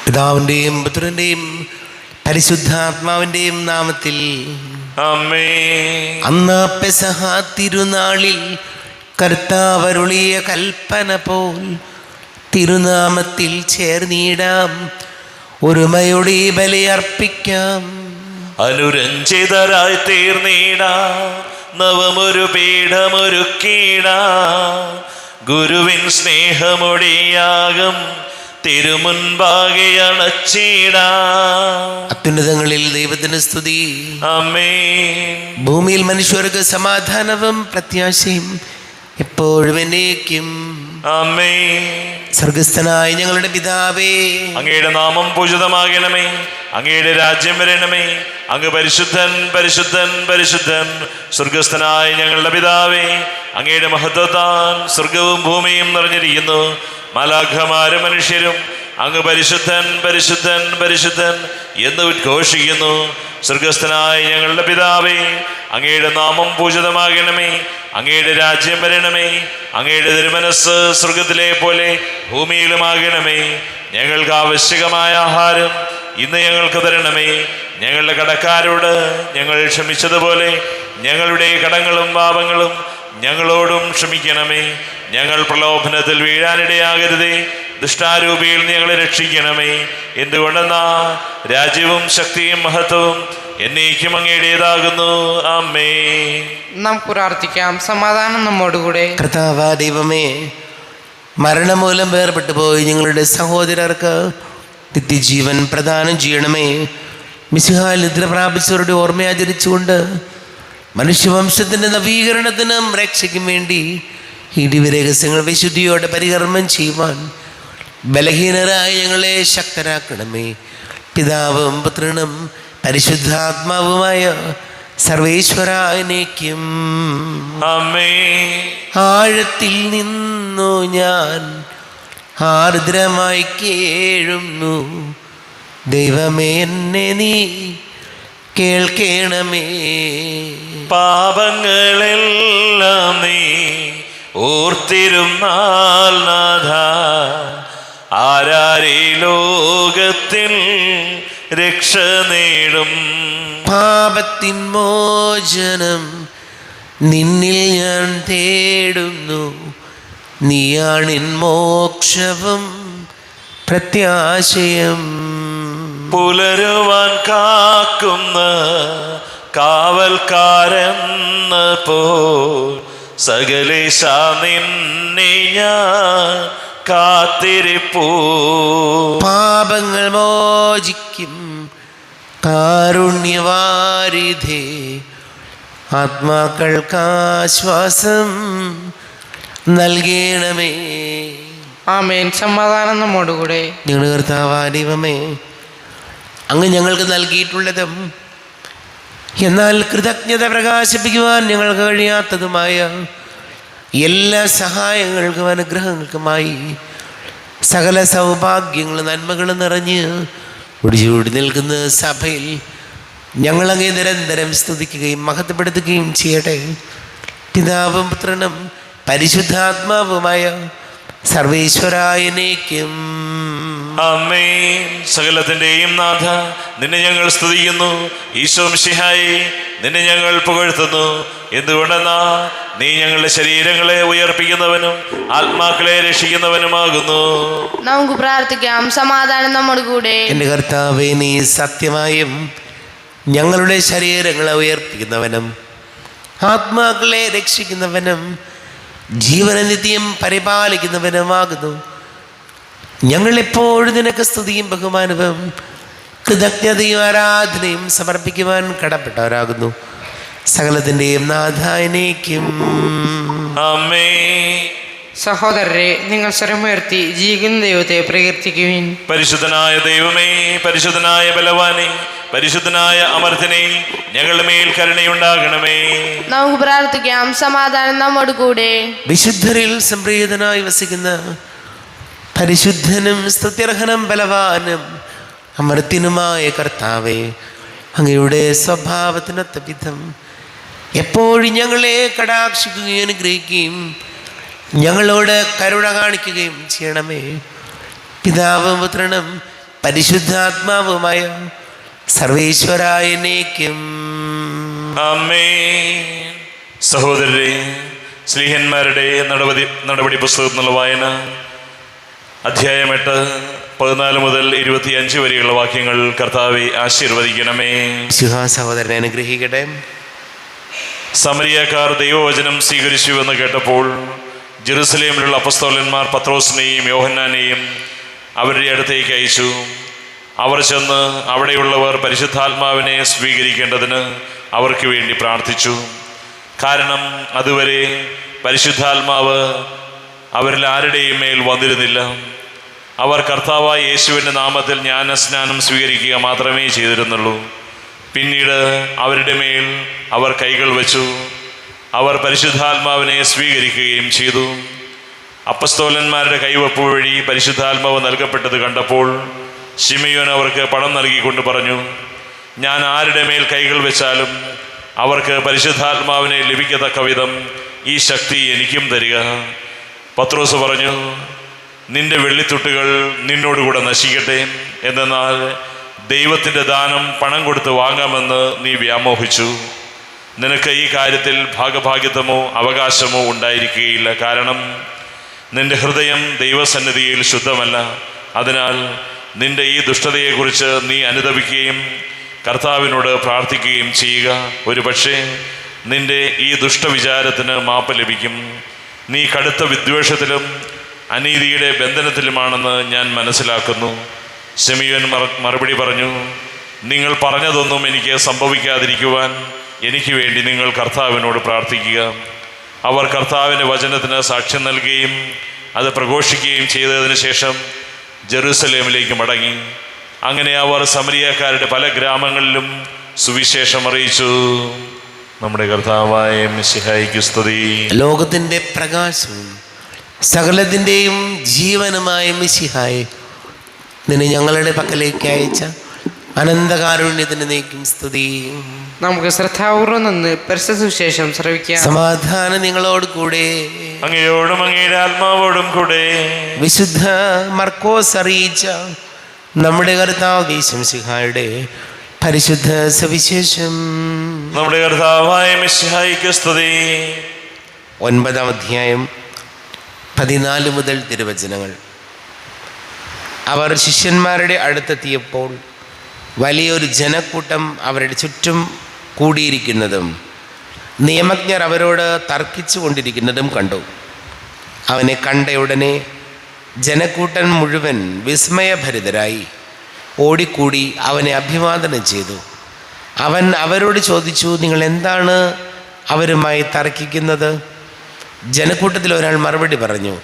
പിതാവിൻ്റെയും പുത്രൻ്റെയും പരിശുദ്ധാത്മാവിൻ്റെയും നാമത്തിൽ ആമേൻ. അന്ന് പെസഹ തിരുനാളിൽ കർത്താവ് അരുളിയ കൽപ്പന പോൽ തിരുനാമത്തിൽ ചേർന്നിടാം, ഒരുമയോടെ ബലിയർപ്പിക്കാം. അനുരഞ്ജിതരായി തീർന്നിടാം, നവമൊരു പീഠമൊരുക്കിടാം. ഗുരുവിൻ സ്നേഹമൊടിയാകും തിരുമുൻപാകെ അണച്ചിടാം. അത്യുന്നതങ്ങളിൽ ദൈവത്തിന് സ്തുതി. ആമേൻ. ഭൂമിയിൽ മനുഷ്യർക്ക് സമാധാനവും പ്രത്യാശയും എപ്പോഴും എന്നേക്കും. ആമേൻ. സ്വർഗസ്ഥനായ ഞങ്ങളുടെ പിതാവേ, അങ്ങയുടെ നാമം പൂജിതമാകണമേ, അങ്ങയുടെ രാജ്യം വരണമേ. അങ്ങ് പരിശുദ്ധൻ പരിശുദ്ധൻ പരിശുദ്ധൻ. സ്വർഗസ്ഥനായ ഞങ്ങളുടെ പിതാവേ, അങ്ങയുടെ മഹത്വത്താൽ സ്വർഗവും ഭൂമിയും നിറഞ്ഞിരിക്കുന്നു. മാലാഖമാരും മനുഷ്യരും അങ്ങ് പരിശുദ്ധൻ പരിശുദ്ധൻ പരിശുദ്ധൻ എന്ന് ഉദ്ഘോഷിക്കുന്നു. സ്വർഗസ്ഥനായ ഞങ്ങളുടെ പിതാവേ, അങ്ങയുടെ നാമം പൂജിതമാകണമേ, അങ്ങയുടെ രാജ്യം വരണമേ. അങ്ങയുടെ തിരുമനസ്സ് സ്വർഗത്തിലെ പോലെ ഭൂമിയിലുമാകണമേ. ഞങ്ങൾക്ക് ആവശ്യകമായ ആഹാരം ഇന്ന് ഞങ്ങൾക്ക് തരണമേ. ഞങ്ങളുടെ കടക്കാരോട് ഞങ്ങൾ ക്ഷമിച്ചതുപോലെ ഞങ്ങളുടെ കടങ്ങളും പാപങ്ങളും ഞങ്ങളോടും ക്ഷമിക്കണമേ. ഞങ്ങൾ പ്രലോഭനത്തിൽ വീഴാനിടയാകരുതേ, ദുഷ്ടാരൂപിയിൽ ഞങ്ങളെ രക്ഷിക്കണമേ. എന്തുകൊണ്ടെന്നാ രാജ്യവും ശക്തിയും മഹത്വവും എന്നേക്കും അങ്ങയുടേതാകുന്നു. ആമേൻ. നമുക്ക് പ്രാർത്ഥിക്കാം. സമാധാനം നമ്മോടുകൂടെ. കർത്താവാ ദൈവമേ, മരണം മൂലം വേർപെട്ടു പോയി ഞങ്ങളുടെ സഹോദരർക്ക് നിത്യജീവൻ പ്രദാനം ചെയ്യണമേ. മിശിഹായിൽ നിദ്ര പ്രാപിച്ചവരുടെ ഓർമ്മയാചരിച്ചുകൊണ്ട് മനുഷ്യവംശത്തിൻ്റെ നവീകരണത്തിനും രക്ഷയ്ക്കും വേണ്ടി ഈ ദിവ്യരഹസ്യങ്ങൾ വിശുദ്ധിയോടെ പരികർമ്മം ചെയ്യുവാൻ ബലഹീനരായ ഞങ്ങളെ ശക്തരാക്കണമേ. പിതാവും പുത്രനും പരിശുദ്ധാത്മാവുമായ സർവേശ്വരാനേക്കും. ആമേൻ. ആഴത്തിൽ നിന്നു ഞാൻ ആർദ്രമായി കേഴുന്നു, ദൈവമേ എന്നെ നീ കേൾക്കണമേ. പാപങ്ങളെല്ലാം നീ ഓർത്തിരുന്നാൽ നാഥ, ആരാരീ ലോകത്തിൽ രക്ഷ നേടും. പാപത്തിൻ മോചനം നിന്നിൽ ഞാൻ തേടുന്നു, നീയാണിൻ മോക്ഷവും പ്രത്യാശയം. പുലരുവാൻ കാക്കുന്ന കാവൽക്കാരെന്ന പോൽ സകലേശ നിന്നെ ഞാൻ കാത്തിരിപ്പൂ. പാപങ്ങൾ മോചിക്കും കാരുണ്യവാരിധേ, ആത്മാക്കൾക്കാശ്വാസം നൽകണമേ. ആമേൻ. സമാധാനം നമ്മോടുകൂടെ. ഞങ്ങളുടെ കർത്താവായ ദൈവമേ, അങ്ങ് ഞങ്ങൾക്ക് നൽകിയിട്ടുള്ളതും എന്നാൽ കൃതജ്ഞത പ്രകാശിപ്പിക്കുവാൻ ഞങ്ങൾക്ക് കഴിയാത്തതുമായ എല്ലാ സഹായങ്ങൾക്കും അനുഗ്രഹങ്ങൾക്കുമായി സകല സൗഭാഗ്യങ്ങളും നന്മകളും നിറഞ്ഞ് ഒടിച്ചൂടി നിൽക്കുന്ന സഭയിൽ ഞങ്ങളങ്ങേ നിരന്തരം സ്തുതിക്കുകയും മഹത്വപ്പെടുത്തുകയും ചെയ്യട്ടെ. പിതാവും പുത്രനും പരിശുദ്ധാത്മാവുമായ സർവേശ്വരായനേക്കും. ആമേൻ. സകലത്തിൻ്റെയും നാഥ, നിന്നെ ഞങ്ങൾ സ്തുതിക്കുന്നു. ഈശോ മിശിഹായേ, നിന്നെ ഞങ്ങൾ പുകഴ്ത്തുന്നു. എന്തുകൊണ്ടെന്നാ നീ ഞങ്ങളുടെ ശരീരങ്ങളെ ഉയർപ്പിക്കുന്നവനും ആത്മാക്കളെ രക്ഷിക്കുന്നവനുമാകുന്നു. നമുക്ക് പ്രാർത്ഥിക്കാം. സമാധാനം നമ്മോടുകൂടെ. എൻ്റെ കർത്താവേ, നീ സത്യമായും ഞങ്ങളുടെ ശരീരങ്ങളെ ഉയർപ്പിക്കുന്നവനും ആത്മാക്കളെ രക്ഷിക്കുന്നവനും ജീവന നിത്യം പരിപാലിക്കുന്നവനുമാകുന്നു. ഞങ്ങളെപ്പോഴും നിനക്ക് സ്തുതിയും ബഹുമാനവും കൃതജ്ഞതയും ആരാധനയും സമർപ്പിക്കുവാൻ കടപ്പെട്ടവരാകുന്നു. സകലത്തിൻ്റെയും നാഥായനേക്കും. ആമേൻ. സഹോദരരെ, നിങ്ങൾ സ്വരമുയർത്തി ജീവിക്കുന്ന ദൈവത്തെ പ്രകീർത്തിക്കുവിൻ. പരിശുദ്ധനായ ദൈവമേ, പരിശുദ്ധനായ ബലവാനെ, പരിശുദ്ധനായ അമർത്തിനെ, ഞങ്ങളുടെ മേൽ കരുണയുണ്ടാകണമേ. നമുക്ക് പ്രാർത്ഥിക്കാം. സമാധാനം നമ്മോടുകൂടെ. വിശുദ്ധരിൽ സംപ്രീതനായി വസിക്കുന്ന പരിശുദ്ധനും സ്തുത്യർഹനും ബലവാനും അമർത്തിനുമായ കർത്താവേ, അങ്ങയുടെ സ്വഭാവത്തിനൊത്ത വിധം എപ്പോഴും ഞങ്ങളെ കടാക്ഷിക്കുകയും അനുഗ്രഹിക്കുകയും ഞങ്ങളോട് കരുണ കാണിക്കുകയും ചെയ്യണമേ. പിതാവും പുത്രനും പരിശുദ്ധാത്മാവുമായ സർവേശ്വരായ എന്നേക്കും. ആമേൻ. സഹോദരരെ, സ്ലീഹന്മാരുടെ നടപടി പുസ്തകത്തിനുള്ള വായന അധ്യായം 8 14 മുതൽ 25 വരെയുള്ള വാക്യങ്ങൾ കർത്താവെ ആശീർവദിക്കണമേ. സഹോദരനെ അനുഗ്രഹിക്കട്ടെ. സമരിയക്കാർ ദൈവവചനം സ്വീകരിച്ചുവെന്ന് കേട്ടപ്പോൾ ജെറുസലേമിലുള്ള അപ്പസ്തോലന്മാർ പത്രോസിനെയും യോഹന്നാനെയും അവരുടെ അടുത്തേക്ക് അയച്ചു. അവർ ചെന്ന് അവിടെയുള്ളവർ പരിശുദ്ധാത്മാവിനെ സ്വീകരിക്കേണ്ടതിന് അവർക്ക് വേണ്ടി പ്രാർത്ഥിച്ചു. കാരണം അതുവരെ പരിശുദ്ധാത്മാവ് അവരിൽ ആരുടെയും മേൽ വന്നിരുന്നില്ല. അവർ കർത്താവായ യേശുവിൻ്റെ നാമത്തിൽ ജ്ഞാനസ്നാനം സ്വീകരിക്കുക മാത്രമേ ചെയ്തിരുന്നുള്ളൂ. പിന്നീട് അവരുടെ മേൽ അവർ കൈകൾ വച്ചു. അവർ പരിശുദ്ധാത്മാവിനെ സ്വീകരിക്കുകയും ചെയ്തു. അപ്പസ്തോലന്മാരുടെ കൈവപ്പ് വഴി പരിശുദ്ധാത്മാവ് നൽകപ്പെട്ടത് കണ്ടപ്പോൾ ശിമയോൻ അവർക്ക് പണം നൽകിക്കൊണ്ട് പറഞ്ഞു, ഞാൻ ആരുടെ മേൽ കൈകൾ വെച്ചാലും അവർക്ക് പരിശുദ്ധാത്മാവിനെ ലഭിക്കത്തക്ക വിധം ഈ ശക്തി എനിക്കും തരിക. പത്രോസ് പറഞ്ഞു, നിന്റെ വെള്ളിത്തുട്ടുകൾ നിന്നോടുകൂടെ നശിക്കട്ടെ. എന്തെന്നാൽ ദൈവത്തിൻ്റെ ദാനം പണം കൊടുത്ത് വാങ്ങാമെന്ന് നീ വ്യാമോഹിച്ചു. നിനക്ക് ഈ കാര്യത്തിൽ ഭാഗഭാഗ്യത്വമോ അവകാശമോ ഉണ്ടായിരിക്കുകയില്ല. കാരണം നിന്റെ ഹൃദയം ദൈവസന്നിധിയിൽ ശുദ്ധമല്ല. അതിനാൽ നിന്റെ ഈ ദുഷ്ടതയെക്കുറിച്ച് നീ അനുതപിക്കുകയും കർത്താവിനോട് പ്രാർത്ഥിക്കുകയും ചെയ്യുക. ഒരു പക്ഷേ നിന്റെ ഈ ദുഷ്ടവിചാരത്തിന് മാപ്പ് ലഭിക്കും. നീ കടുത്ത വിദ്വേഷത്തിലും അനീതിയുടെ ബന്ധനത്തിലുമാണെന്ന് ഞാൻ മനസ്സിലാക്കുന്നു. ശിമയോൻ മറുപടി പറഞ്ഞു, നിങ്ങൾ പറഞ്ഞതൊന്നും എനിക്ക് സംഭവിക്കാതിരിക്കുവാൻ എനിക്ക് വേണ്ടി നിങ്ങൾ കർത്താവിനോട് പ്രാർത്ഥിക്കുക. അവർ കർത്താവിൻ്റെ വചനത്തിന് സാക്ഷ്യം നൽകുകയും അത് പ്രഘോഷിക്കുകയും ചെയ്തതിന് ശേഷം ജെറുസലേമിലേക്ക് മടങ്ങി. അങ്ങനെ അവർ സമരിയക്കാരുടെ പല ഗ്രാമങ്ങളിലും സുവിശേഷം അറിയിച്ചു. നമ്മുടെ കർത്താവായ മിശിഹായിക്ക് സ്തുതി. ലോകത്തിൻ്റെ പ്രകാശവും സകലത്തിൻ്റെയും ജീവനുമായ മിശിഹായെ, നിന്നെ ഞങ്ങളുടെ പക്കലേക്ക് അയച്ച അനന്തകാരുണ്യത്തിന് നീക്കും സ്തുതി. നമുക്ക് ശ്രദ്ധാപൂർവം നിന്ന് പരിശുദ്ധ സുവിശേഷം ശ്രവിക്കാം. സമാധാനം നിങ്ങളോട് കൂടെ. അങ്ങയോടും അങ്ങയുടെ ആത്മാവോടും കൂടെ. വിശുദ്ധ മർക്കോസ് അറിയിച്ച നമ്മുടെ കർത്താവ് മിശിഹായുടെ പരിശുദ്ധ സുവിശേഷം. നമ്മുടെ കർത്താവായ മിശിഹായിക്ക് സ്തുതി. 9-ാം അധ്യായം 14 മുതൽ തിരുവചനങ്ങൾ. അവർ ശിഷ്യന്മാരുടെ അടുത്തെത്തിയപ്പോൾ വലിയൊരു ജനക്കൂട്ടം അവരുടെ ചുറ്റും കൂടിയിരിക്കുന്നതും നിയമജ്ഞർ അവരോട് തർക്കിച്ചു കൊണ്ടിരിക്കുന്നതും കണ്ടു. അവനെ കണ്ടയുടനെ ജനക്കൂട്ടം മുഴുവൻ വിസ്മയഭരിതരായി ഓടിക്കൂടി അവനെ അഭിവാദനം ചെയ്തു. അവൻ അവരോട് ചോദിച്ചു, നിങ്ങൾ എന്താണ് അവരുമായി തർക്കിക്കുന്നത്? ജനക്കൂട്ടത്തിൽ ഒരാൾ മറുപടി പറഞ്ഞു,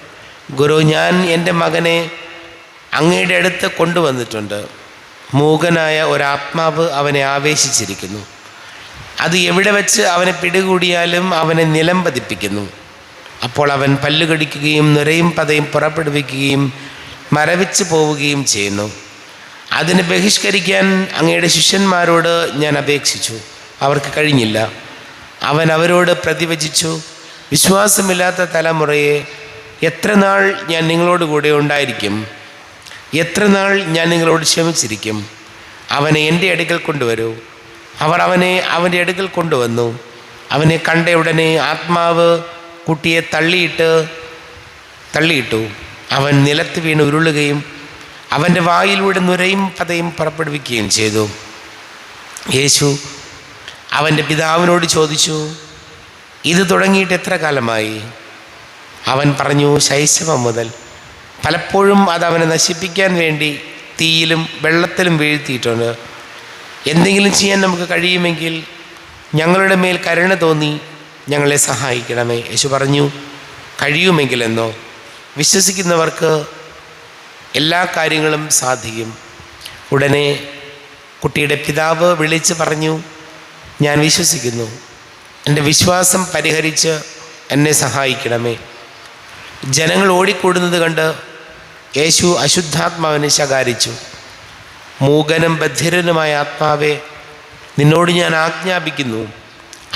ഗുരു, ഞാൻ എൻ്റെ മകനെ അങ്ങയുടെ അടുത്ത് കൊണ്ടുവന്നിട്ടുണ്ട്. മൂകനായ ഒരാത്മാവ് അവനെ ആവേശിച്ചിരിക്കുന്നു. അത് എവിടെ വെച്ച് അവനെ പിടികൂടിയാലും അവനെ നിലം പതിപ്പിക്കുന്നു. അപ്പോൾ അവൻ പല്ലുകടിക്കുകയും നുരയും പതയും പുറപ്പെടുവിക്കുകയും മരവിച്ച് പോവുകയും ചെയ്യുന്നു. അതിനെ ബഹിഷ്കരിക്കാൻ അങ്ങയുടെ ശിഷ്യന്മാരോട് ഞാൻ അപേക്ഷിച്ചു, അവർക്ക് കഴിഞ്ഞില്ല. അവൻ അവരോട് പ്രതിവചിച്ചു, വിശ്വാസമില്ലാത്ത തലമുറയെ, എത്ര നാൾ ഞാൻ നിങ്ങളോട് കൂടെ ഉണ്ടായിരിക്കും? എത്ര നാൾ ഞാൻ നിങ്ങളോട് ക്ഷമിച്ചിരിക്കും? അവനെ എൻ്റെ അടുക്കൽ കൊണ്ടുവരൂ. അവർ അവനെ അവൻ്റെ അടുക്കൽ കൊണ്ടുവന്നു. അവനെ കണ്ട ഉടനെ ആത്മാവ് കുട്ടിയെ തള്ളിയിട്ടു. അവൻ നിലത്ത് വീണ് ഉരുളുകയും അവൻ്റെ വായിലൂടെ നുരയും പതയും പുറപ്പെടുവിക്കുകയും ചെയ്തു. യേശു അവൻ്റെ പിതാവിനോട് ചോദിച്ചു, ഇത് തുടങ്ങിയിട്ട് എത്ര കാലമായി? അവൻ പറഞ്ഞു, ശൈശവം മുതൽ. പലപ്പോഴും അത് അവനെ നശിപ്പിക്കാൻ വേണ്ടി തീയിലും വെള്ളത്തിലും വീഴ്ത്തിയിട്ടുണ്ട്. എന്തെങ്കിലും ചെയ്യാൻ നമുക്ക് കഴിയുമെങ്കിൽ ഞങ്ങളുടെ മേൽ കരുണ തോന്നി ഞങ്ങളെ സഹായിക്കണമേ. യേശു പറഞ്ഞു, കഴിയുമെങ്കിലെന്നോ? വിശ്വസിക്കുന്നവർക്ക് എല്ലാ കാര്യങ്ങളും സാധിക്കും. ഉടനെ കുട്ടിയുടെ പിതാവ് വിളിച്ച് പറഞ്ഞു, ഞാൻ വിശ്വസിക്കുന്നു, എൻ്റെ വിശ്വാസം പരിഹരിച്ച് എന്നെ സഹായിക്കണമേ. ജനങ്ങൾ ഓടിക്കൂടുന്നത് കണ്ട് യേശു അശുദ്ധാത്മാവിനെ ശകാരിച്ചു. മൂകനും ബധിരനുമായ ആത്മാവെ, നിന്നോട് ഞാൻ ആജ്ഞാപിക്കുന്നു,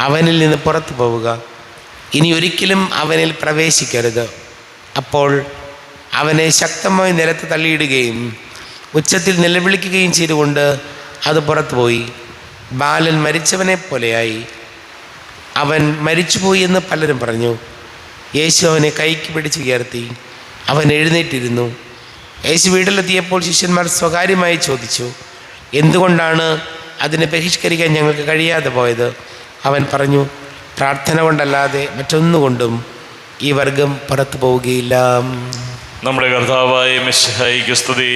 അവനിൽ നിന്ന് പുറത്തു പോവുക. ഇനി ഒരിക്കലും അവനിൽ പ്രവേശിക്കരുത്. അപ്പോൾ അവനെ ശക്തമായി നിലത്ത് തള്ളിയിടുകയും ഉച്ചത്തിൽ നിലവിളിക്കുകയും ചെയ്തുകൊണ്ട് അത് പുറത്തുപോയി. ബാലൻ മരിച്ചവനെ പോലെയായി. അവൻ മരിച്ചുപോയി എന്ന് പലരും പറഞ്ഞു. യേശു അവനെ കൈക്ക് പിടിച്ച് ഉയർത്തി. അവൻ എഴുന്നേറ്റിരുന്നു. യേശു വീട്ടിലെത്തിയപ്പോൾ ശിഷ്യന്മാർ സ്വകാര്യമായി ചോദിച്ചു, എന്തുകൊണ്ടാണ് അതിനെ ബഹിഷ്കരിക്കാൻ ഞങ്ങൾക്ക് കഴിയാതെ പോയത്? അവൻ പറഞ്ഞു, പ്രാർത്ഥന കൊണ്ടല്ലാതെ മറ്റൊന്നുകൊണ്ടും ഈ വർഗം പുറത്തു പോവുകയില്ല. നമ്മുടെ കർത്താവായ മിശിഹായിക്ക് സ്തുതി.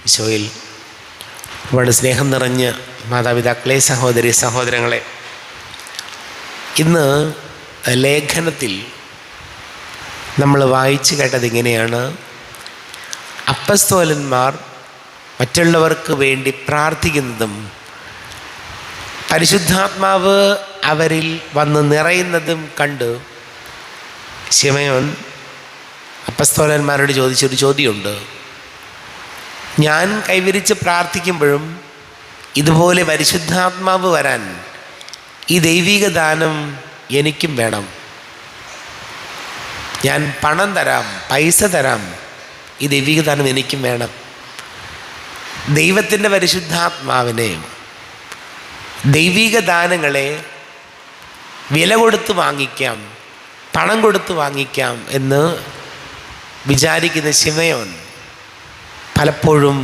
ഈശോയിൽ ഒരുപാട് സ്നേഹം നിറഞ്ഞ മാതാപിതാക്കളെ, സഹോദരി സഹോദരങ്ങളെ, ഇന്ന് ലേഖനത്തിൽ നമ്മൾ വായിച്ചു കേട്ടത് ഇങ്ങനെയാണ്: അപ്പസ്തോലന്മാർ മറ്റുള്ളവർക്ക് വേണ്ടി പ്രാർത്ഥിക്കുന്നതും പരിശുദ്ധാത്മാവ് അവരിൽ വന്ന് നിറയുന്നതും കണ്ട് ശിമയോൻ അപ്പസ്തോലന്മാരോട് ചോദിച്ചൊരു ചോദ്യമുണ്ട്. ഞാൻ കൈവിരിച്ച് പ്രാർത്ഥിക്കുമ്പോഴും ഇതുപോലെ പരിശുദ്ധാത്മാവ് വരാൻ ഈ ദൈവിക ദാനം എനിക്കും വേണം. ഞാൻ പണം തരാം, പൈസ തരാം, ഈ ദൈവിക ദാനം എനിക്കും വേണം. ദൈവത്തിൻ്റെ പരിശുദ്ധാത്മാവിനെ, ദൈവിക ദാനങ്ങളെ വില കൊടുത്ത് വാങ്ങിക്കാം, പണം കൊടുത്ത് വാങ്ങിക്കാം എന്ന് വിചാരിക്കുന്ന ശിമയോൻ പലപ്പോഴും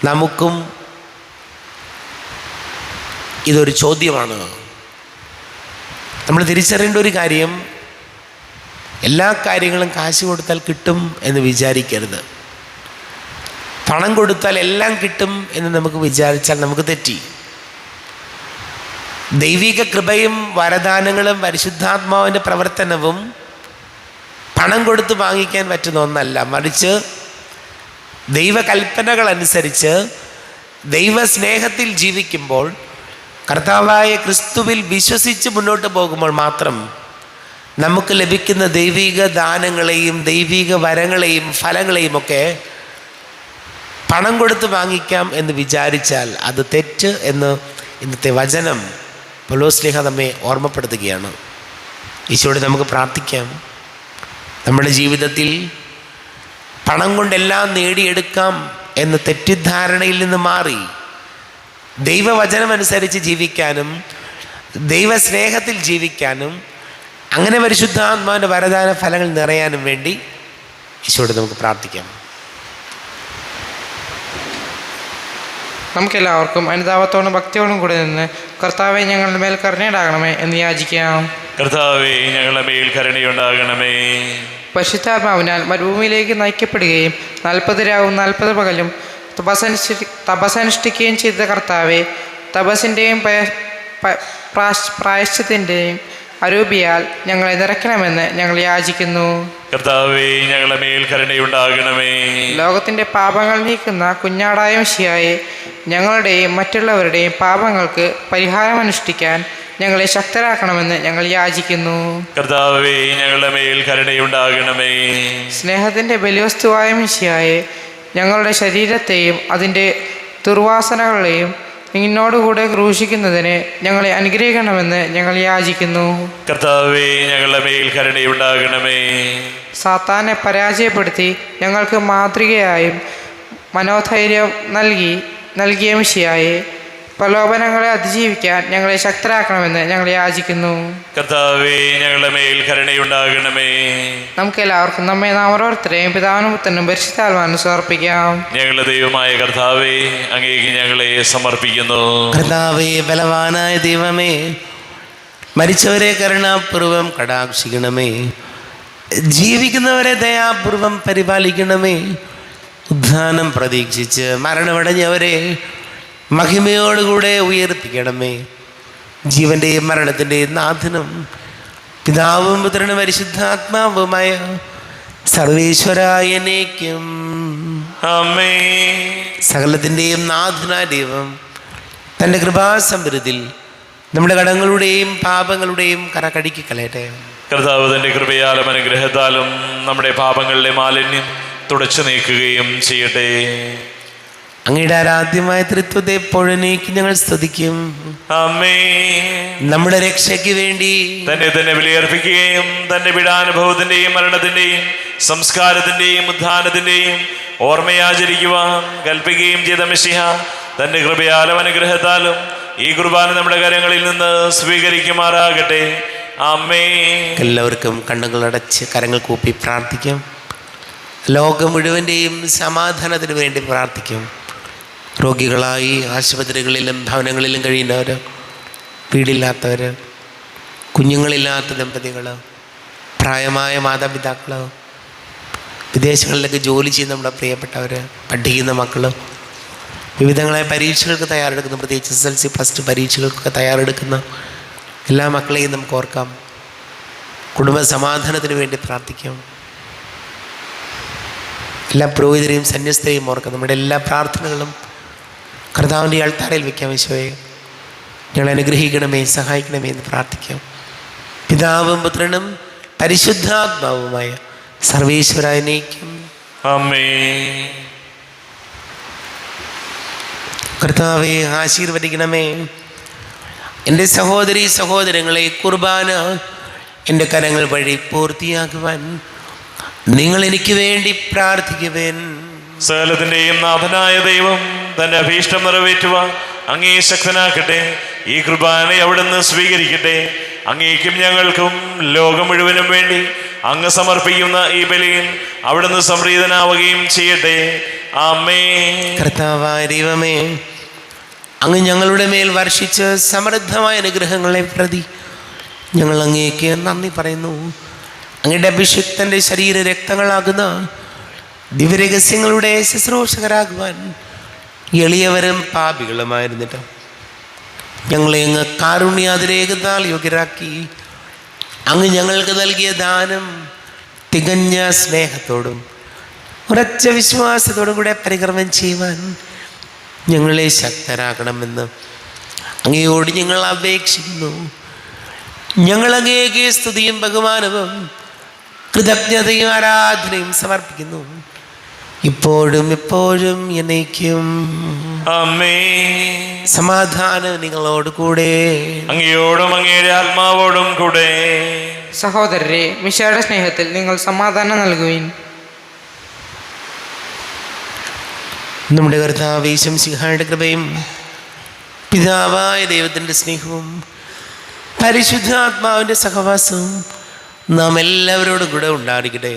നമുക്കും ഇതൊരു ചോദ്യമാണ്. നമ്മൾ തിരിച്ചറിയേണ്ട ഒരു കാര്യം, എല്ലാ കാര്യങ്ങളും കാശ് കൊടുത്താൽ കിട്ടും എന്ന് വിചാരിക്കരുത്. പണം കൊടുത്താൽ എല്ലാം കിട്ടും എന്ന് നമുക്ക് വിചാരിച്ചാൽ നമുക്ക് തെറ്റി. ദൈവിക കൃപയും വരദാനങ്ങളും പരിശുദ്ധാത്മാവിൻ്റെ പ്രവർത്തനവും പണം കൊടുത്ത് വാങ്ങിക്കാൻ പറ്റുന്ന ഒന്നല്ല. മറിച്ച് ദൈവകൽപ്പനകൾ അനുസരിച്ച് ദൈവസ്നേഹത്തിൽ ജീവിക്കുമ്പോൾ, കർത്താവായ ക്രിസ്തുവിൽ വിശ്വസിച്ച് മുന്നോട്ട് പോകുമ്പോൾ മാത്രം നമുക്ക് ലഭിക്കുന്ന ദൈവിക ദാനങ്ങളെയും ദൈവിക വരങ്ങളെയും ഫലങ്ങളെയും ഒക്കെ പണം കൊടുത്ത് വാങ്ങിക്കാം എന്ന് വിചാരിച്ചാൽ അത് തെറ്റ് എന്ന് ഇന്നത്തെ വചനം പൗലോസ്ലീഹ നമ്മെ ഓർമ്മപ്പെടുത്തുകയാണ്. ഈശോയോട് നമുക്ക് പ്രാർത്ഥിക്കാം. നമ്മുടെ ജീവിതത്തിൽ പണം കൊണ്ടെല്ലാം നേടിയെടുക്കാം എന്ന തെറ്റിദ്ധാരണയിൽ നിന്ന് മാറി ദൈവവചനമനുസരിച്ച് ജീവിക്കാനും ദൈവസ്നേഹത്തിൽ ജീവിക്കാനും അങ്ങനെ പരിശുദ്ധാത്മാവിൻ്റെ വരദാന ഫലങ്ങൾ നിറയാനും വേണ്ടി ഈശോയോട് നമുക്ക് പ്രാർത്ഥിക്കാം. നമുക്കെല്ലാവർക്കും അനുതാപത്തോടും ഭക്തിയോടും കൂടി നിന്ന് കർത്താവെ ഞങ്ങളുടെ മേൽ കരുണയുണ്ടാകണമേ എന്ന് യാചിക്കാം. കർത്താവേ, ഞങ്ങളുടെ മേൽ കരുണയുണ്ടാകണമേ. പരിശുദ്ധാത്മാവിനാൽ മരുഭൂമിയിലേക്ക് നയിക്കപ്പെടുകയും 40 രാവും 40 പകലും തപസ്സനുഷ്ഠിക്കുകയും ചെയ്ത കർത്താവെ, തപസ്സിൻ്റെയും പ്രായശ്ചിത്തിൻ്റെയും അരൂപിയാൽ ഞങ്ങളെ നിറയ്ക്കണമെന്ന് ഞങ്ങൾ യാചിക്കുന്നു. കർത്താവേ, ഞങ്ങളുടെ മേൽ കരുണയുണ്ടാകണമേ. ലോകത്തിൻ്റെ പാപങ്ങൾ നീക്കുന്ന കുഞ്ഞാടായ മിശിഹായെ, ഞങ്ങളുടെയും മറ്റുള്ളവരുടെയും പാപങ്ങൾക്ക് പരിഹാരമനുഷ്ഠിക്കാൻ ഞങ്ങളെ ശക്തരാക്കണമെന്ന് ഞങ്ങൾ യാചിക്കുന്നു. കർത്താവേ, ഞങ്ങളുടെ മേൽ കരുണയുണ്ടാകണമേ. സ്നേഹത്തിൻ്റെ ബലിവസ്തുവായ മിശിഹായെ, ഞങ്ങളുടെ ശരീരത്തെയും അതിൻ്റെ ദുർവാസനകളെയും നിന്നോടുകൂടെ ക്രൂശിക്കുന്നതിന് ഞങ്ങളെ അനുഗ്രഹിക്കണമെന്ന് ഞങ്ങൾ യാചിക്കുന്നു. കർത്താവേ, ഞങ്ങളുടെ മേൽ കരുണയുണ്ടാകണമേ. സാത്താനെ പരാജയപ്പെടുത്തി ഞങ്ങൾക്ക് മാതൃകയായും മനോധൈര്യം നൽകിയ മിശിഹായെ, പ്രലോഭനങ്ങളെ അതിജീവിക്കാൻ ഞങ്ങളെ ശക്തരാക്കണമെന്ന് ഞങ്ങൾ യാചിക്കുന്നു. കർത്താവേ, ഞങ്ങളുടെ മേൽ കരുണയുണ്ടാകണമേ. നമുക്കെല്ലാവർക്കും നമ്മെ നാം ഓരോരുത്തരെയും പിതാവിനും പുത്രനും പരിശുദ്ധാത്മാവിനും സമർപ്പിക്കാം. ഞങ്ങളുടെ ദൈവമായ കർത്താവേ, അങ്ങേക്ക് ഞങ്ങളെ സമർപ്പിക്കുന്നു. കർത്താവേ, ബലവാനായ ദൈവമേ, മരിച്ചവരെ കരുണാപൂർവം കടാക്ഷിക്കണമേ. ജീവിക്കുന്നവരെ ദയാപൂർവം പരിപാലിക്കണമേ. ഉദ്ധാനം പ്രതീക്ഷിച്ച് മരണമടഞ്ഞവരെ മഹിമയോടുകൂടെ ഉയർപ്പിക്കണമേ. ജീവൻ്റെയും മരണത്തിൻ്റെയും നാഥനും പിതാവും പുത്രനും പരിശുദ്ധാത്മാവുമായ സർവേശ്വരായനേക്കും ആമേൻ. സകലത്തിൻ്റെയും നാഥനായ ദൈവം തൻ്റെ കൃപാസമൃദ്ധിയിൽ നമ്മുടെ കടങ്ങളുടെയും പാപങ്ങളുടെയും കറ കഴുകി കളയട്ടെ. കർത്താവ് തൻ്റെ കൃപയാലും അനുഗ്രഹത്താലും നമ്മുടെ പാപങ്ങളുടെ മാലിന്യം തുടച്ചു നീക്കുകയും ചെയ്യട്ടെ. അങ്ങയുടെ ആരാധ്യമായ തൃത്വത്തെ എപ്പോഴേക്ക് ഞങ്ങൾ സ്തുതിക്കും. ആമേൻ. നമ്മുടെ രക്ഷയ്ക്ക് വേണ്ടി തന്നെ ബലിയർപ്പിക്കുകയും തന്റെ പീഡാനുഭവത്തിന്റെയും മരണത്തിന്റെയും സംസ്കാരത്തിന്റെയും ഉത്ഥാനത്തിന്റെയും ഓർമ്മയാചരിക്കുവാൻ കൽപ്പിക്കുകയും ചെയ്ത മിശിഹ തൻ്റെ കൃപയാലും അനുഗ്രഹത്താലും ഈ കുർബാന നമ്മുടെ കരങ്ങളിൽ നിന്ന് സ്വീകരിക്കുമാറാകട്ടെ. ആമേൻ. എല്ലാവർക്കും കണ്ണുകളടച്ച് കരങ്ങൾ കൂപ്പി പ്രാർത്ഥിക്കാം. ലോകം മുഴുവൻ്റെയും സമാധാനത്തിന് വേണ്ടി പ്രാർത്ഥിക്കും. രോഗികളായി ആശുപത്രികളിലും ഭവനങ്ങളിലും കഴിയുന്നവർ, വീടില്ലാത്തവർ, കുഞ്ഞുങ്ങളില്ലാത്ത ദമ്പതികൾ, പ്രായമായ മാതാപിതാക്കൾ, വിദേശങ്ങളിലൊക്കെ ജോലി ചെയ്യുന്ന നമ്മുടെ പ്രിയപ്പെട്ടവർ, പഠിക്കുന്ന മക്കൾ, വിവിധങ്ങളായ പരീക്ഷകൾക്ക് തയ്യാറെടുക്കുന്ന, പ്രത്യേകിച്ച് SSLC ഫസ്റ്റ് പരീക്ഷകൾക്കൊക്കെ തയ്യാറെടുക്കുന്ന എല്ലാ മക്കളെയും നമുക്ക് ഓർക്കാം. കുടുംബ സമാധാനത്തിന് വേണ്ടി പ്രാർത്ഥിക്കാം. എല്ലാ പുരോഹിതരെയും സന്യസ്തരെയും ഓർക്കാം. നമ്മുടെ എല്ലാ പ്രാർത്ഥനകളും കർത്താവിൻ്റെ അൾത്താരയിൽ വയ്ക്കാം. ഈശോയെ ഞങ്ങളെ അനുഗ്രഹിക്കണമേ, സഹായിക്കണമേ എന്ന് പ്രാർത്ഥിക്കാം. പിതാവും പുത്രനും പരിശുദ്ധാത്മാവുമായ സർവേശ്വരനേക്കും ആമേൻ. കർത്താവെ ആശീർവദിക്കണമേ. എൻ്റെ സഹോദരീ സഹോദരങ്ങളെ, കുർബാന എൻ്റെ കരങ്ങൾ വഴി പൂർത്തിയാക്കുവാൻ നിങ്ങൾ എനിക്ക് വേണ്ടി പ്രാർത്ഥിക്കുവേൻ. സകലത്തിൻ്റെയും നാഥനായ ദൈവം തൻ്റെ അഭീഷ്ടം നിറവേറ്റുവാൻ അങ്ങേ ശക്തനാക്കട്ടെ. ഈ കുർബാനയെ അവിടുന്ന് സ്വീകരിക്കട്ടെ. അങ്ങേക്കും ഞങ്ങൾക്കും ലോകം മുഴുവനും വേണ്ടി അങ്ങ് സമർപ്പിക്കുന്ന ഈ ബലിയിൽ അവിടുന്ന് സംപ്രീതനാവുകയും ചെയ്യട്ടെ. ആമേൻ. കർത്താവായ ദൈവമേ, അങ്ങ് ഞങ്ങളുടെ മേൽ വർഷിച്ച് സമൃദ്ധമായ അനുഗ്രഹങ്ങളെ പ്രതി ഞങ്ങൾ അങ്ങേക്ക് നന്ദി പറയുന്നു. അങ്ങയുടെ അഭിഷിക്തൻ്റെ ശരീര രക്തങ്ങളാകുന്ന ദിവ്യരഹസ്യങ്ങളുടെ ശുശ്രൂഷകരാകുവാൻ എളിയവരും പാപികളുമായിരുന്നിട്ട് ഞങ്ങളെ അങ്ങ് കാരുണ്യാതിരേകത്താൽ യോഗ്യരാക്കി. അങ്ങ് ഞങ്ങൾക്ക് നൽകിയ ദാനം തികഞ്ഞ സ്നേഹത്തോടും ഉറച്ച വിശ്വാസത്തോടും കൂടെ പരികർമ്മം ചെയ്യുവാൻ ഞങ്ങളെ ശക്തരാക്കണമെന്ന് അങ്ങയോട് ഞങ്ങൾ അപേക്ഷിക്കുന്നു. ഞങ്ങൾ അങ്ങേക്ക് സ്തുതിയും ബഹുമാനവും കൃതജ്ഞതയും ആരാധനയും സമർപ്പിക്കുന്നു, ഇപ്പോഴും എപ്പോഴും എന്നേക്കും. ആമേൻ. സമാധാനം നിങ്ങളോട് കൂടെ. അങ്ങയോടും അങ്ങയുടെ ആത്മാവോടും കൂടെ. സഹോദരരെ, മിശിഹായുടെ സ്നേഹത്തിൽ നിങ്ങൾ സമാധാനം നൽകുവിൻ. നമ്മുടെ കർത്താവ് യേശു മിശിഹായുടെ കൃപയും പിതാവായ ദൈവത്തിൻ്റെ സ്നേഹവും പരിശുദ്ധാത്മാവിൻ്റെ സഹവാസവും നാം എല്ലാവരോടും കൂടെ ഉണ്ടായിരിക്കട്ടെ,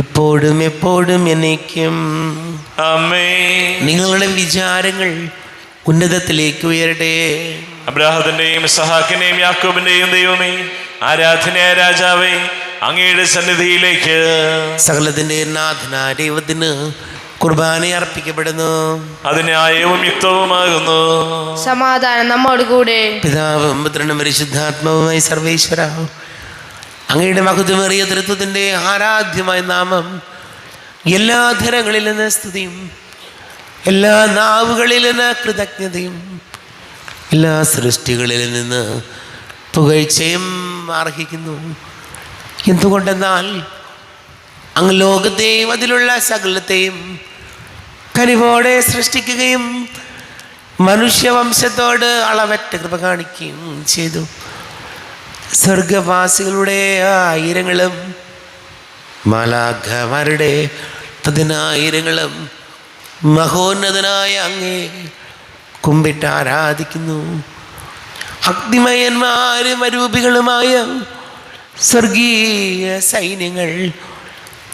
ഇപ്പോഴും എപ്പോഴും എന്നേക്കും. ആമേൻ. നിങ്ങളുടെ വിചാരങ്ങൾ ഉന്നതത്തിലേക്ക് ഉയരട്ടെ. അബ്രാഹത്തിന്റെയും ഇസ്ഹാക്കിന്റെയും യാക്കോബിന്റെയും ദൈവമേ, ആരാധനയായ രാജാവേ, അങ്ങയുടെ സന്നിധിയിലേക്ക് സകലത്തിൻ്റെ നാഥനായ ദൈവത്തിന് കുർബാന അർപ്പിക്കപ്പെടുന്നു. അത് ന്യായവും യുക്തവുമാകുന്നു. സമാധാനം നമ്മോട് കൂടെ. പിതാവും പുത്രനും പരിശുദ്ധാത്മാവുമായി സർവേശ്വര, അങ്ങയുടെ മഹത്വമേറിയ തൃത്വത്തിൻ്റെ ആരാധ്യമായ നാമം എല്ലാ ധരങ്ങളിൽ നിന്ന് സ്തുതിയും എല്ലാ നാവുകളിൽ നിന്ന് കൃതജ്ഞതയും എല്ലാ സൃഷ്ടികളിൽ നിന്ന് പുകഴ്ചയും അർഹിക്കുന്നു. എന്തുകൊണ്ടെന്നാൽ അങ്ങ് ലോകത്തെയും അതിലുള്ള സകലത്തെയും കനിവോടെ സൃഷ്ടിക്കുകയും മനുഷ്യവംശത്തോട് അളവറ്റ കൃപ കാണിക്കുകയും ചെയ്തു. സ്വർഗവാസികളുടെ ആയിരങ്ങളും മാലാഖമാരുടെ 10,000 മഹോന്നതനായ അങ്ങേ കുമ്പിട്ട് ആരാധിക്കുന്നു. അഗ്നിമയന്മാരും അരൂപികളുമായ സ്വർഗീയ സൈന്യങ്ങൾ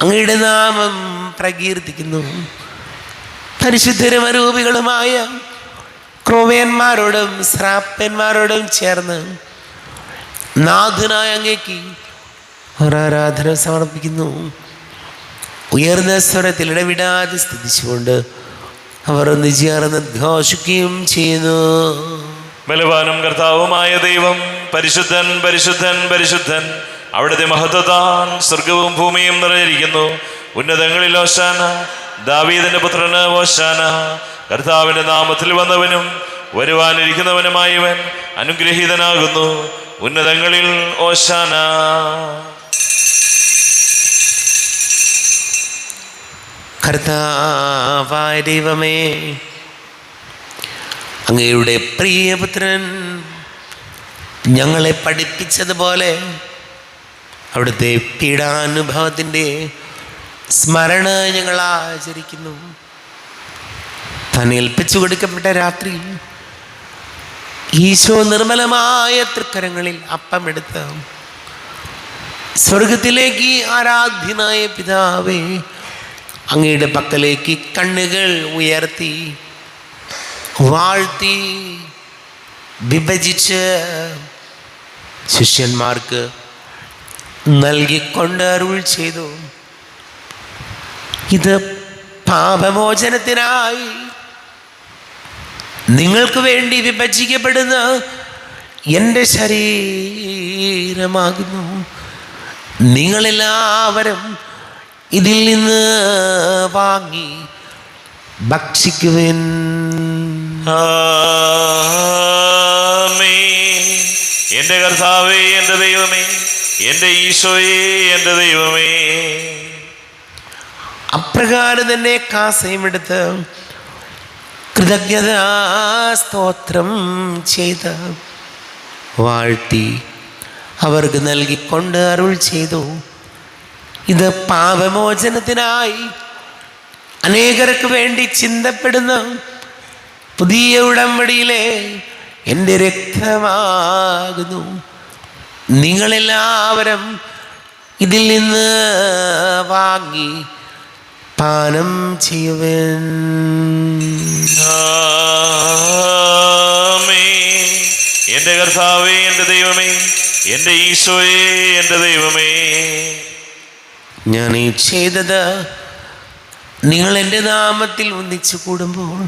അങ്ങയുടെ നാമം പ്രകീർത്തിക്കുന്നു. പരിശുദ്ധരും അരൂപികളുമായ ക്രോവേന്മാരോടും ശ്രാപ്പന്മാരോടും ചേർന്ന് നാഥനായ അങ്ങേക്ക് ഒരാരാധന സമർപ്പിക്കുന്നു. ഉയർന്ന സ്വരത്തിൽ ഇടവിടാതെ സ്തുതിച്ചുകൊണ്ട് അവർ ഒന്ന് ചേർന്ന് ഘോഷിക്കുകയും ചെയ്യുന്നു. ബലവാനും കർത്താവുമായ ദൈവം പരിശുദ്ധൻ പരിശുദ്ധൻ പരിശുദ്ധൻ, അവിടുത്തെ മഹത്വത്താൽ സ്വർഗവും ഭൂമിയും നിറഞ്ഞിരിക്കുന്നു. ഉന്നതങ്ങളിൽ ഓശാന, ദാവീദിന്റെ പുത്രന് ഓശാന. കർത്താവിന്റെ നാമത്തിൽ വന്നവനും വരുവാനിരിക്കുന്നവനുമായവൻ അനുഗ്രഹീതനാകുന്നു. ഉന്നതങ്ങളിൽ ഓശാന. കർത്താവായ ദൈവമേ, അങ്ങയുടെ പ്രിയപുത്രൻ ഞങ്ങളെ പഠിപ്പിച്ചതുപോലെ അവിടുത്തെ പീഡാനുഭവത്തിൻ്റെ സ്മരണ ഞങ്ങൾ ആചരിക്കുന്നു. താൻ ഏൽപ്പിച്ചു കൊടുക്കപ്പെട്ട രാത്രിയിൽ ഈശോ നിർമ്മലമായ തൃക്കരങ്ങളിൽ അപ്പമെടുത്ത് സ്വർഗത്തിലേക്ക് ആരാധ്യനായ പിതാവേ, അങ്ങയുടെ പക്കലേക്ക് കണ്ണുകൾ ഉയർത്തി വാഴ്ത്തി വിഭജിച്ച് ശിഷ്യന്മാർക്ക് നൽകിക്കൊണ്ട് അരുൾ ചെയ്തു, ഇത് പാപമോചനത്തിനായി നിങ്ങൾക്ക് വേണ്ടി വിഭജിക്കപ്പെടുന്ന എൻ്റെ ശരീരമാകുന്നു. നിങ്ങളെല്ലാവരും ഇതിൽ നിന്ന് വാങ്ങി ഭക്ഷിക്കുവിൻ. ആമേൻ. എൻ്റെ കർത്താവേ, എൻ്റെ ദൈവമേ, എൻ്റെ ഈശോയേ, എൻ്റെ ദൈവമേ. അപ്രകാരം തന്നെ കാസയുമെടുത്ത് കൃതജ്ഞതാ സ്തോത്രം ചെയ്ത് വാഴ്ത്തി അവർക്ക് നൽകിക്കൊണ്ട് അരുൾ ചെയ്തു, ഇത് പാപമോചനത്തിനായി അനേകർക്ക് വേണ്ടി ചിന്തപ്പെടുന്ന പുതിയ ഉടമ്പടിയിലെ എൻ്റെ രക്തമാകുന്നു. നിങ്ങളെല്ലാവരും ഇതിൽ നിന്ന് വാങ്ങി പാനം ചെയ്യുവൻ. ആമേൻ. എൻ്റെ കർത്താവേ, എൻ്റെ ദൈവമേ, എൻ്റെ ഈശോയേ, എൻ്റെ ദൈവമേ. ഞാൻ ഈ ചെയ്തത് നിങ്ങൾ എൻ്റെ നാമത്തിൽ ഒന്നിച്ചു കൂടുമ്പോൾ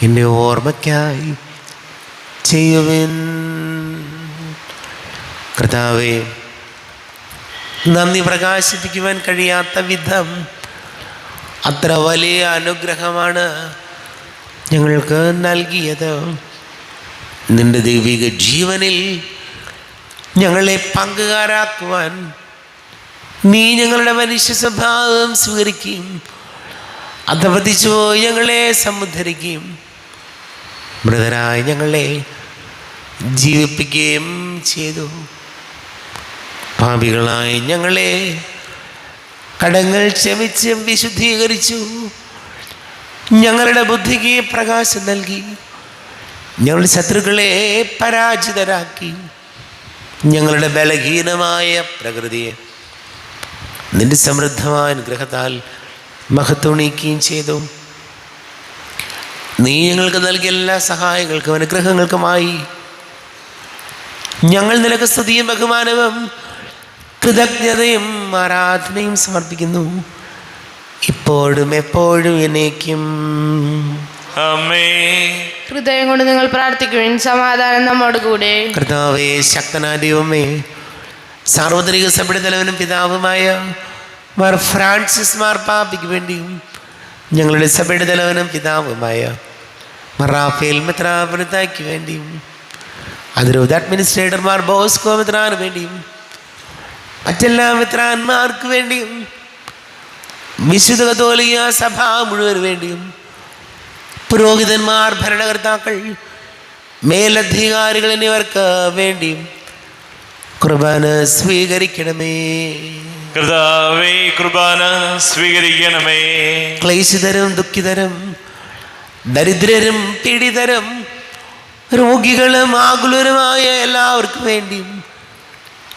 എൻ്റെ ഓർമ്മയ്ക്കായി ചെയ്യുവൻ. കർത്താവേ, നന്ദി പ്രകാശിപ്പിക്കുവാൻ കഴിയാത്ത വിധം അത്ര വലിയ അനുഗ്രഹമാണ് ഞങ്ങൾക്ക് നൽകിയത്. നിന്റെ ദൈവിക ജീവനിൽ ഞങ്ങളെ പങ്കുകാരാക്കുവാൻ നീ ഞങ്ങളുടെ മനുഷ്യ സ്വഭാവം സ്വീകരിക്കുകയും അധപതിച്ചു പോയി ഞങ്ങളെ സമുദ്ധരിക്കുകയും മൃതരായ ഞങ്ങളെ ജീവിപ്പിക്കുകയും ചെയ്തു. പാപികളായ ഞങ്ങളെ കടങ്ങൾ ക്ഷമിച്ച് വിശുദ്ധീകരിച്ചു. ഞങ്ങളുടെ ബുദ്ധിക്ക് പ്രകാശം നൽകി. ഞങ്ങളുടെ ശത്രുക്കളെ പരാജിതരാക്കി. ഞങ്ങളുടെ ബലഹീനമായ പ്രകൃതിയെ നിന്റെ സമൃദ്ധമായ അനുഗ്രഹത്താൽ മഹത്വണിക്കുകയും ചെയ്തു. നീ ഞങ്ങൾക്ക് നൽകിയ എല്ലാ സഹായങ്ങൾക്കും അനുഗ്രഹങ്ങൾക്കുമായി ഞങ്ങൾ നിനക്ക് സ്തുതിയും ബഹുമാനവും കൃതജ്ഞതയും ആരാധനയും സമർപ്പിക്കുന്നു, ഇപ്പോഴും എപ്പോഴും എന്നേക്കും. ആമേൻ. ഹൃദയം കൊണ്ട് നിങ്ങൾ പ്രാർത്ഥിക്കുവിൻ. സമാധാനം നമ്മോട് കൂടെ. കർത്താവേ, ശക്തനായ ദൈവമേ, സാർവത്രിക സഭയുടെ തലവനും പിതാവുമായ മാർ ഫ്രാൻസിസ് മാർപ്പാപ്പയ്ക്ക് വേണ്ടിയും ഞങ്ങളുടെ സഭയുടെ തലവനും പിതാവുമായ മാർ റാഫേൽ മെത്രാപ്പൊലീത്തായ്ക്ക് വേണ്ടിയും അതിരൂപത അഡ്മിനിസ്ട്രേറ്റർ മാർ ബോസ്കോ മെത്രാന് വേണ്ടിയും മറ്റെല്ലാ മെത്രാന്മാർക്ക് വേണ്ടിയും വിശുദ്ധ കത്തോലിക്ക സഭ മുഴുവന് വേണ്ടിയും പുരോഹിതന്മാർ, ഭരണകർത്താക്കൾ, മേലധികാരികൾ എന്നിവർക്ക് വേണ്ടിയും കുർബാന സ്വീകരിക്കണമേ. കർത്താവേ, കുർബാന സ്വീകരിക്കണമേ. ക്ലേശിതരും ദുഃഖിതരും ദരിദ്രരും പീഡിതരും രോഗികളും ആകുലരുമായ എല്ലാവർക്കും വേണ്ടിയും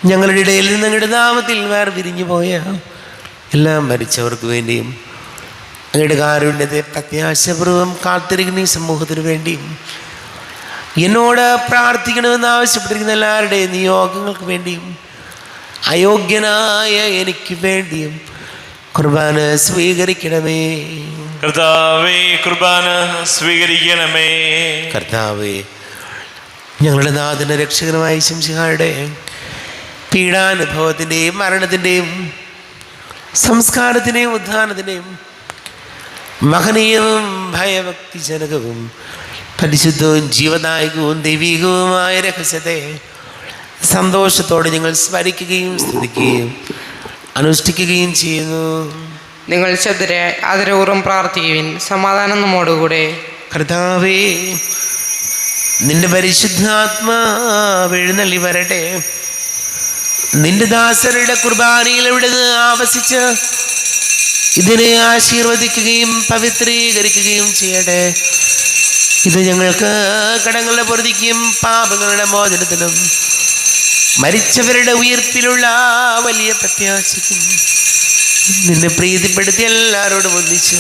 ഞങ്ങളുടെ ഇടയിൽ നിന്ന് ഞങ്ങളുടെ നാമത്തിൽ വേർപിരിഞ്ഞു പോയ എല്ലാം മരിച്ചവർക്ക് വേണ്ടിയും അങ്ങയുടെ കാരുണ്യത്തെ പ്രത്യാശപൂർവ്വം കാത്തിരിക്കുന്ന ഈ സമൂഹത്തിന് വേണ്ടിയും എന്നോട് പ്രാർത്ഥിക്കണമെന്ന് ആവശ്യപ്പെട്ടിരിക്കുന്ന എല്ലാവരുടെയും നിയോഗങ്ങൾക്ക് വേണ്ടിയും അയോഗ്യനായ എനിക്ക് വേണ്ടിയും കുർബാന സ്വീകരിക്കണമേ. കർത്താവേ, കുർബാന സ്വീകരിക്കണമേ. കർത്താവേ, ഞങ്ങളുടെ നാഥന്റെ രക്ഷകനുമായ ശംശിഹായുടെ പീഡാനുഭവത്തിൻ്റെയും മരണത്തിൻ്റെയും സംസ്കാരത്തിൻ്റെയും ഉദ്ധാനത്തിൻ്റെയും മഹനീയവും ഭയഭക്തിജനകവും പരിശുദ്ധവും ജീവദായകവും ദൈവികവുമായ രഹസ്യത്തെ സന്തോഷത്തോടെ ഞങ്ങൾ സ്മരിക്കുകയും സ്തുതിക്കുകയും അനുഷ്ഠിക്കുകയും ചെയ്യുന്നു. നിങ്ങൾ ശബ്ദരെ ആദരപൂർവ്വം പ്രാർത്ഥിക്കുവിൻ. സമാധാനം നമ്മോടുകൂടെ. കർത്താവേ, നിന്റെ പരിശുദ്ധാത്മാവ് എഴുന്നള്ളി വരട്ടെ. നിന്റെ ദാസരുടെ കുർബാനയിൽ എവിടെ നിന്ന് ആവസിച്ച് ഇതിനെ ആശീർവദിക്കുകയും പവിത്രീകരിക്കുകയും ചെയ്യട്ടെ. ഇത് ഞങ്ങൾക്ക് കടങ്ങളുടെ പൊറുതിക്കും പാപങ്ങളുടെ മോചനത്തിനും മരിച്ചവരുടെ ഉയർപ്പിലുള്ള വലിയ പ്രത്യാശയ്ക്കും നിന്നെ പ്രീതിപ്പെടുത്തി എല്ലാവരോടും ഒന്നിച്ച്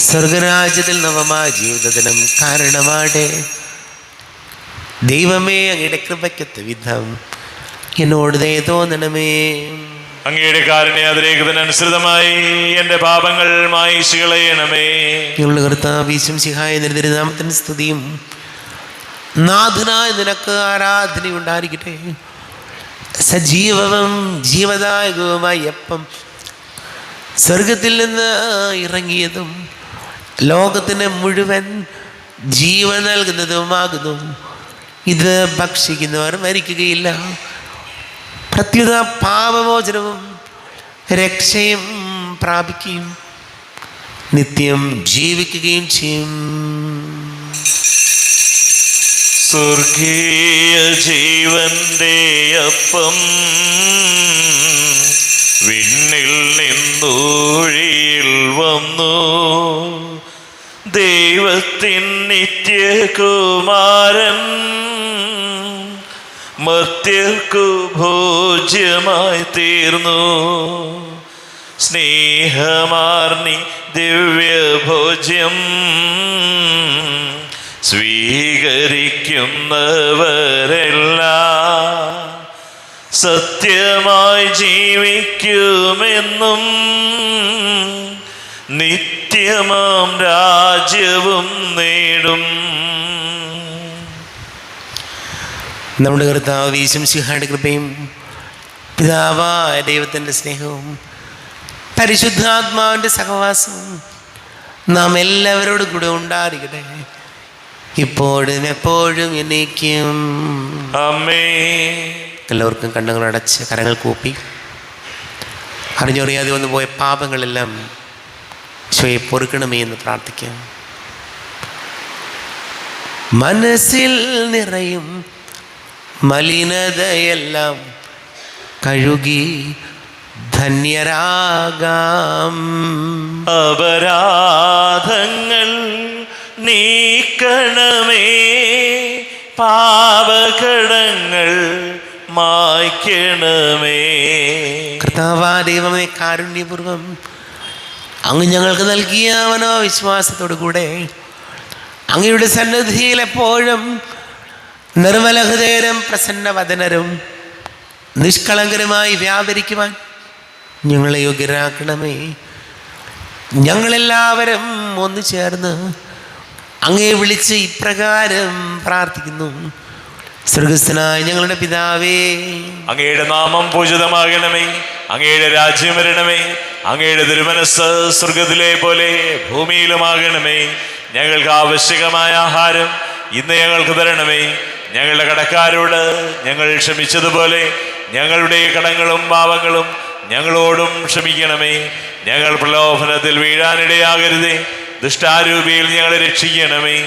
സ്വർഗരാജ്യത്തിൽ നവമായ ജീവിതത്തിനും കാരണമാടെ. ദൈവമേ, അങ്ങയുടെ കൃപയ്ക്കൊത്ത വിധം എന്നോട് ദയ തോന്നണമേ. അങ്ങയുടെ കാരുണ്യാതിരേകത്തിനനുസൃതമായി എൻ്റെ പാപങ്ങൾ മായിച്ചു കളയണമേ. ഞങ്ങളുടെ കർത്താവ് ഈശോമിശിഹായ തിരുനാമത്തിന് സ്തുതിയും നാഥനായ നിനക്ക് ആരാധനയുണ്ടായിരിക്കട്ടെ. സജീവവും ജീവദായകവുമായി അപ്പം സ്വർഗത്തിൽ നിന്ന് ഇറങ്ങിയതും ലോകത്തിന് മുഴുവൻ ജീവൻ നൽകുന്നതുമാകുന്നു. ഇത് ഭക്ഷിക്കുന്നവർ മരിക്കുകയില്ല, പ്രത്യുത പാപമോചനവും രക്ഷയും പ്രാപിക്കുകയും നിത്യം ജീവിക്കുകയും ചെയ്യും. സ്വർഗീയ ജീവന്റെ അപ്പം വിണ്ണിൽ നിന്നൂഴിയിൽ വന്നു, ദൈവത്തിൻ നിത്യകുമാരൻ മർത്യർക്കു ഭോജ്യമായി തീർന്നു. സ്നേഹമാർന്നി ദിവ്യഭോജ്യം സ്വീകരിക്കുന്നവരെല്ലാം സത്യമായി ജീവിക്കുമെന്നും നിത്യമാം രാജ്യവും നേടും. നമ്മുടെ കർത്താവ് ഈശോമിശിഹായുടെ കൃപയും പിതാവായ ദൈവത്തിൻ്റെ സ്നേഹവും പരിശുദ്ധാത്മാവിൻ്റെ സഹവാസവും നാം എല്ലാവരോടും കൂടെ ഉണ്ടായിരിക്കട്ടെ, ഇപ്പോഴും എപ്പോഴും എന്നേക്കും. ആമേൻ. എല്ലാവർക്കും കണ്ണുകൾ അടച്ച് കരങ്ങൾ കൂപ്പി അറിഞ്ഞറിയാതെ വന്നു പോയ പാപങ്ങളെല്ലാം ഈശോയെ പൊറുക്കണമേ എന്ന് പ്രാർത്ഥിക്കാം. മനസ്സിൽ നിറയും മലിനതയെല്ലാം കഴുകി ധന്യരാകാം. അപരാധങ്ങൾ നീക്കണമേ, പാപകടങ്ങൾ മായ്ക്കണമേ. കർത്താവാ ദൈവമേ, കാരുണ്യപൂർവം അങ്ങ് ഞങ്ങൾക്ക് നൽകിയ മനോവിശ്വാസത്തോടു കൂടെ അങ്ങയുടെ സന്നിധിയിൽ എപ്പോഴും നിർമ്മലഹൃദയരും പ്രസന്നവദനരും നിഷ്കളങ്കരുമായി വ്യാപരിക്കുവാൻ ഞങ്ങളെ യോഗ്യരാക്കണമേ. ഞങ്ങളെല്ലാവരും ഒന്നു ചേർന്ന് അങ്ങയെ വിളിച്ച് ഇപ്രകാരം പ്രാർത്ഥിക്കുന്നു. സ്വർഗസ്ഥനായ ഞങ്ങളുടെ പിതാവേ, അങ്ങയുടെ നാമം പൂജിതമാകണമേ, അങ്ങയുടെ രാജ്യം വരണമേ, അങ്ങയുടെ തിരുമനസ് സ്വർഗത്തിലെ പോലെ ഭൂമിയിലുമാകണമേ. ഞങ്ങൾക്ക് ആവശ്യകമായ ആഹാരം ഇന്ന് ഞങ്ങൾക്ക് തരണമേ. ഞങ്ങളുടെ കടക്കാരോട് ഞങ്ങൾ ക്ഷമിച്ചതുപോലെ ഞങ്ങളുടെ കടങ്ങളും പാപങ്ങളും ഞങ്ങളോടും ക്ഷമിക്കണമേ. ഞങ്ങൾ പ്രലോഭനത്തിൽ വീഴാനിടയാകരുതേ, ദുഷ്ടാരൂപിയിൽ ഞങ്ങളെ രക്ഷിക്കണമേ.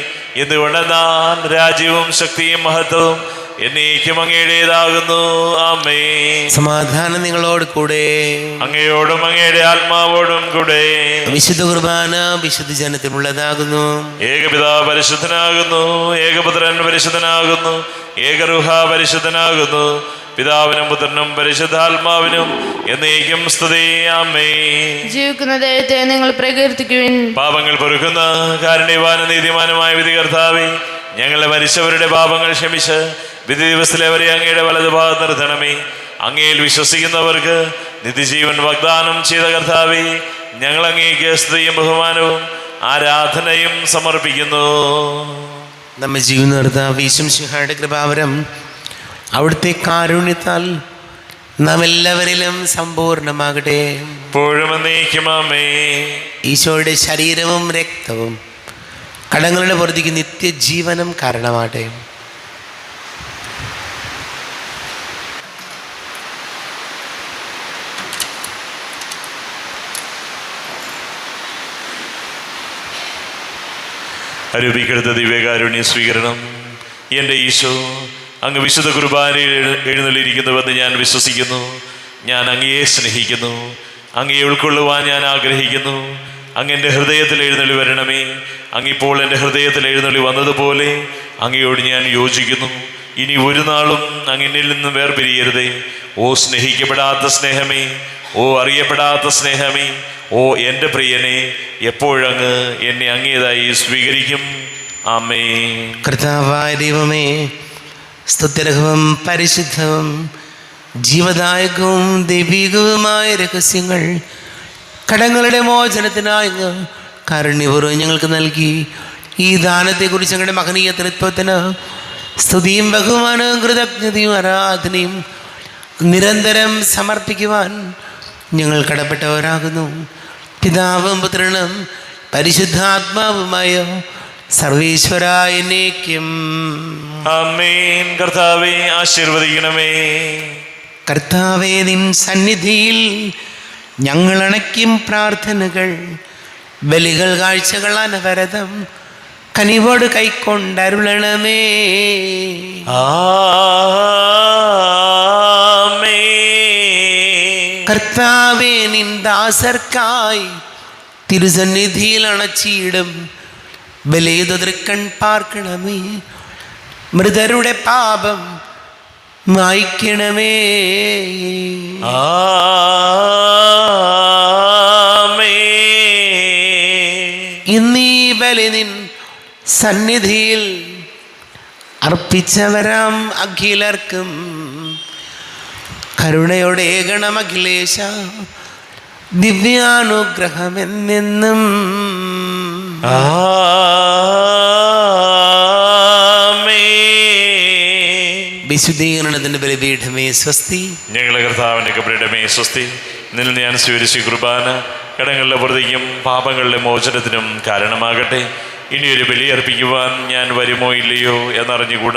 എന്തുകൊണ്ടെന്നാൽ രാജ്യവും ശക്തിയും മഹത്വവും എന്നേക്കും അങ്ങയുടേതാകുന്നു. ആമേൻ. സമാധാനം നിങ്ങളോട് കൂടെ, അങ്ങയോടും അങ്ങയുടെ ആത്മാവോടും കൂടെ. വിശുദ്ധ കുർബാന വിശുദ്ധ ജനത്തിനുള്ളതാകുന്നു. ഏകപിതാവ് പരിശുദ്ധനാകുന്നു, ഏകപുത്രൻ പരിശുദ്ധനാകുന്നു, ഏകരൂഹ പരിശുദ്ധനാകുന്നു. പിതാവിനും പുത്രനും പരിശുദ്ധാത്മാവിനും എന്നേക്കും സ്തുതി. ആമേൻ. ജീവിക്കുന്ന ദൈവത്തെ നിങ്ങൾ പ്രകീർത്തിക്കുവിൻ. പാപങ്ങൾ പൊറുക്കുന്ന കാരുണ്യവാനും നീതിമാനുമായ വിധികർത്താവേ, ഞങ്ങളെ മരിച്ചവരുടെ പാപങ്ങൾ ക്ഷമിച്ച് വിധി ദിവസത്തിലെ അവരെ അങ്ങയുടെ വലതുഭാഗത്ത് നിർത്തണമേ. അങ്ങയിൽ വിശ്വസിക്കുന്നവർക്ക് നിത്യജീവൻ വാഗ്ദാനം ചെയ്ത കർത്താവേ, ഞങ്ങൾ അങ്ങേക്ക് സ്തുതിയും ബഹുമാനവും ആരാധനയും സമർപ്പിക്കുന്നു. നമ്മെ ജീവൻ കർത്താവ് ഈശോമിശിഹായുടെ കൃപാവരം അവിടുത്തെ കാരുണ്യത്താൽ നാം എല്ലാവരിലും സമ്പൂർണ്ണമാകട്ടെ. ഇപ്പോഴും എന്നേക്കും ആമേൻ. ഈശോയുടെ ശരീരവും രക്തവും കടങ്ങളുടെ പൊറുതിക്ക് നിത്യജീവനം കാരണമാകട്ടെ. അരൂപിക്കെടുത്ത ദിവ്യകാരുണ്യ സ്വീകരണം. എൻ്റെ ഈശോ, അങ്ങ് വിശുദ്ധ കുർബാനയിൽ എഴുന്നള്ളിയിരിക്കുന്നുവെന്ന് ഞാൻ വിശ്വസിക്കുന്നു. ഞാൻ അങ്ങയെ സ്നേഹിക്കുന്നു. അങ്ങയെ ഉൾക്കൊള്ളുവാൻ ഞാൻ ആഗ്രഹിക്കുന്നു. അങ്ങ് എൻ്റെ ഹൃദയത്തിൽ എഴുന്നള്ളി വരണമേ. അങ്ങിപ്പോൾ എൻ്റെ ഹൃദയത്തിൽ എഴുന്നള്ളി വന്നതുപോലെ അങ്ങയോട് ഞാൻ യോജിക്കുന്നു. ഇനി ഒരു നാളും അങ്ങിന്നിൽ നിന്നും വേർപിരിയരുതേ. ഓ സ്നേഹിക്കപ്പെടാത്ത സ്നേഹമേ, ഓ അറിയപ്പെടാത്ത സ്നേഹമേ, ഓ എൻ്റെ പ്രിയനെ, എപ്പോഴങ്ങ് എന്നെ അങ്ങേതായി സ്വീകരിക്കും? ആമേൻ. കർത്താവായ ദൈവമേ, സ്തുത്യർഹവും പരിശുദ്ധവും ജീവദായകവും ദൈവികവുമായ രഹസ്യങ്ങൾ കടങ്ങളുടെ മോചനത്തിനായി കാരുണ്യപൂർവ്വം ഞങ്ങൾക്ക് നൽകി. ഈ ദാനത്തെക്കുറിച്ച് ഞങ്ങളുടെ മഹനീയ തൃത്വത്തിന് സ്തുതിയും ബഹുമാനവും കൃതജ്ഞതയും ആരാധനയും നിരന്തരം സമർപ്പിക്കുവാൻ ഞങ്ങൾ കടപ്പെട്ടവരാകുന്നു. പിതാവും പുത്രനും പരിശുദ്ധാത്മാവുമായ സർവേശ്വരായ എന്നേക്കും ആമേൻ. കർത്താവേ ആശീർവദിക്കണമേ. കർത്താവേ, നിൻ സന്നിധിയിൽ ഞങ്ങൾ അണയ്ക്കും പ്രാർത്ഥനകൾ, ബലികൾ, കാഴ്ചകൾ അനവരതം കനിവോട് കൈക്കൊണ്ടരുളണമേ. ആമേൻ. കർത്താവേ, നിൻ ദാസർക്കായി തിരുസന്നിധിയിൽ അണച്ചിടും ബലിതൃക്കൺ പാർക്കണമേ. മൃതരുടെ പാപം മായ്ക്കണമേ. ഇന്നീ ബലി നിൻ സന്നിധിയിൽ അർപ്പിച്ചവരാം അഖിലർക്കും കരുണയോടെ ഏകണം അഖിലേശ, ദിവ്യാനുഗ്രഹമെന്നെന്നും. വിശുദ്ധീകരണത്തിന്റെ ബലിപീഠമേ സ്വസ്തി. ഞങ്ങളെ കർത്താവിൻ്റെ കബറിടമേ സ്വസ്തി. നിന്നിൽ ഞാൻ സ്വീകരിച്ച കുർബാന കടങ്ങളുടെ പ്രതിക്കും പാപങ്ങളുടെ മോചനത്തിനും കാരണമാകട്ടെ. ഇനിയൊരു ബലി അർപ്പിക്കുവാൻ ഞാൻ വരുമോ ഇല്ലയോ എന്നറിഞ്ഞുകൂടാ